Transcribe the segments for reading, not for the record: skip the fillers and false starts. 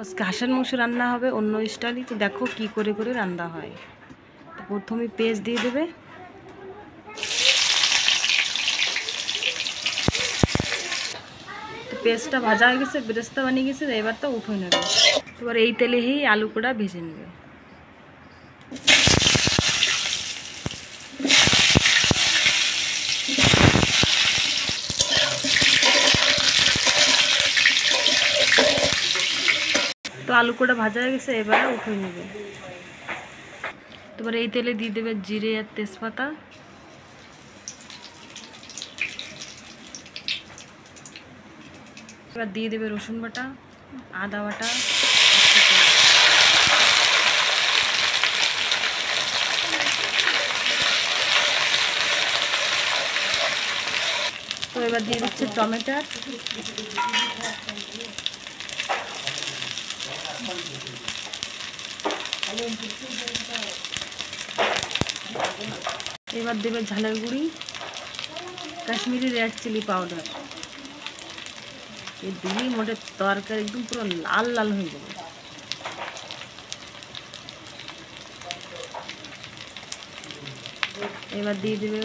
আজকে হাঁসের মাংস রান্না হবে অন্য স্টাইলে। তো দেখো কি করে করে রান্না হয়। তো প্রথমে পেঁয়াজ দিয়ে দেবে, তো পেঁয়াজটা ভাজা হয়ে গেছে, বেরেস্তা বানিয়ে গেছে, এবার তো উঠে নেবে। এবার এই তেলেই আলু কোড়া ভেজে নেবে। তো আলু কোড়া ভাজা হয়ে গেছে, এবার উঠে নেবে। তারপরে এই তেলে দিয়ে দেবে জিরে আর তেজপাতা, এবার দিয়ে দেবে রসুন বাটা, আদা বাটা, তো এবার দিয়ে দিচ্ছে টমেটো, এবার দেবে ঝালের গুঁড়ি, কাশ্মীরি রেড চিলি পাউডার। এই দিলেই মোটে তরকারি একদম পুরো লাল লাল হয়ে যাবে। এবার দিয়ে দেবে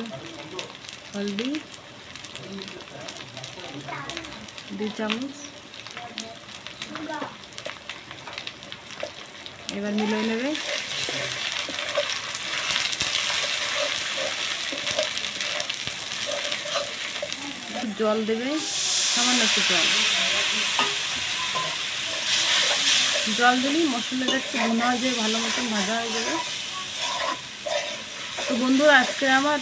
হলদি 2 চামচ, এবার মিলিয়ে নেবে। জল দেবে, সামান্য একটু জল দিলেই মশলাটা একটু ভুনা হয়ে যাবে, ভালো মতন ভাজা হয়ে যাবে। তো বন্ধুরা, আজকে আমার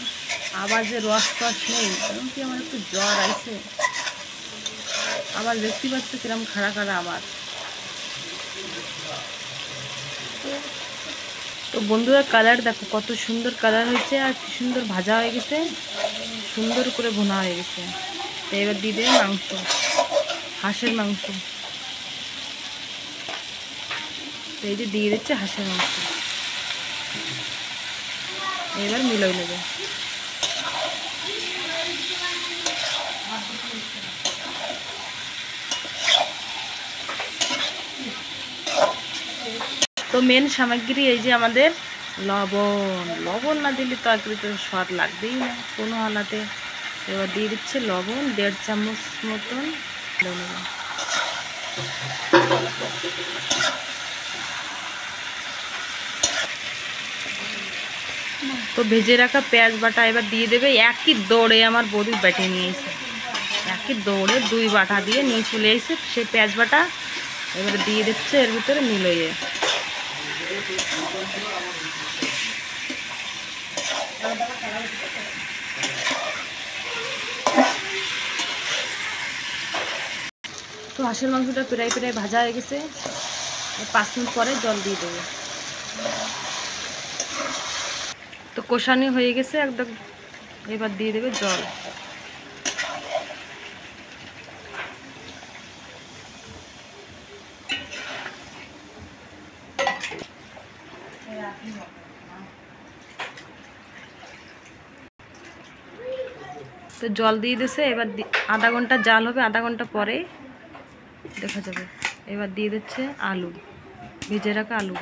আওয়াজে রস নেই, কারণ কি আমার একটু জ্বর আছে। আবার দেখতে পাচ্ছ কিরম খাড়া খাড়া আওয়াজ। তো বন্ধুরা, কালার দেখো কত সুন্দর কালার হয়েছে, আর কি সুন্দর ভাজা হয়ে গেছে, সুন্দর করে ভুনা হয়ে গেছে। তো এবার দিয়ে দেবে মাংস, হাঁসের মাংস। তো এই যে দিয়ে দিচ্ছে হাঁসের মাংস, এবার মিলিয়ে নেবে। তো মেন সামগ্রী এই যে আমাদের লবণ না দিলে তরকারিতে স্বাদ লাগবেই না কোনো হালাতে। এবার দিয়ে দিচ্ছে লবণ 1.5 চামচ মতন। তো ভেজে রাখা পেঁয়াজ বাটা এবার দিয়ে দেবে। একই দৌড়ে আমার বৌদি বেটে নিয়েছে, একই দৌড়ে 2 বাটা দিয়ে নিয়ে চলে এসে সেই পেঁয়াজ বাটা এবারে দিয়ে দিচ্ছে এর ভিতরে মিলিয়ে। তো হাঁসের মাংসটা প্রায় ভাজা হয়ে গেছে, 5 মিনিট পরে জল দিয়ে দেবে। তো কষানি হয়ে গেছে একদম, এবার দিয়ে দেবে জল। তো জল দিয়ে দিয়েছে, এবার আধা ঘন্টা জাল হবে, আধা ঘন্টা পরে দেখা যাবে। এবার দিয়ে দিচ্ছে আলু, ভেজে রাখা আলু।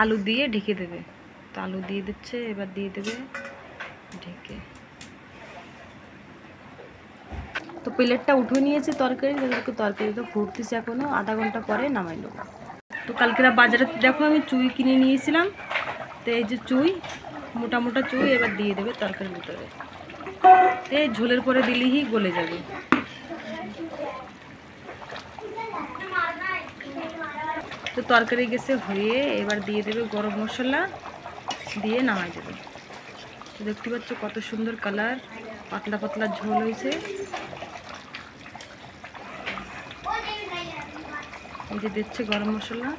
আলু দিয়ে ঢেকে দেবে। তো আলু দিয়ে দিচ্ছে, এবার দিয়ে দেবে ঢেকে। তো প্লেটটা উঠে নিয়েছে তরকারি, তরকারি তো ফুটতেছে এখনও, আধা ঘন্টা পরে নামাই নেবো। তো কালকেরা বাজারে দেখো আমি চুই কিনে নিয়েছিলাম। তো এই যে চুই, মোটা মোটা চুই, এবার দিয়ে দেবে তরকারির ভিতরে। তো এই ঝোলের পরে দিলেই গলে যাবে। তো তরকারি গেছে হয়ে, এবার দিয়ে দেবে গরম মশলা, দিয়ে নামাই দেবে। তো দেখতে পাচ্ছ কত সুন্দর কালার, পাতলা পাতলা ঝোল হয়েছে। এই যে দিচ্ছে গরম মশলা।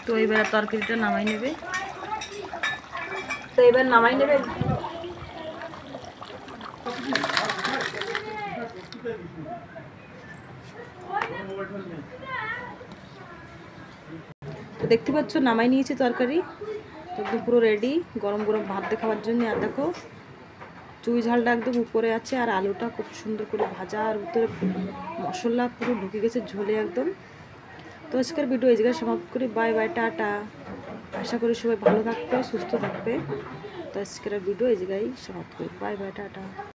তো এবার তরকারিটা নামাই নেবে। তো এবার নামাই নেবে। দেখতে পাচ্ছ নামাই নিয়েছি তরকারি, একদম পুরো রেডি গরম গরম ভাত দিয়ে খাওয়ার জন্য। আর দেখো চুই ঝালটা একদম উপরে আছে, আর আলুটা খুব সুন্দর করে ভাজা, আর ভিতরে মশলা পুরো ঢুকে গেছে ঝোলে একদম। তো আজকের ভিডিও এই জায়গায় সমাপ্ত করি। Bye bye, tata. আশা করি সবাই ভালো থাকবে, সুস্থ থাকবে। তো আজকের ভিডিও এই জায়গায় সমাপ্ত করি। Bye bye, tata.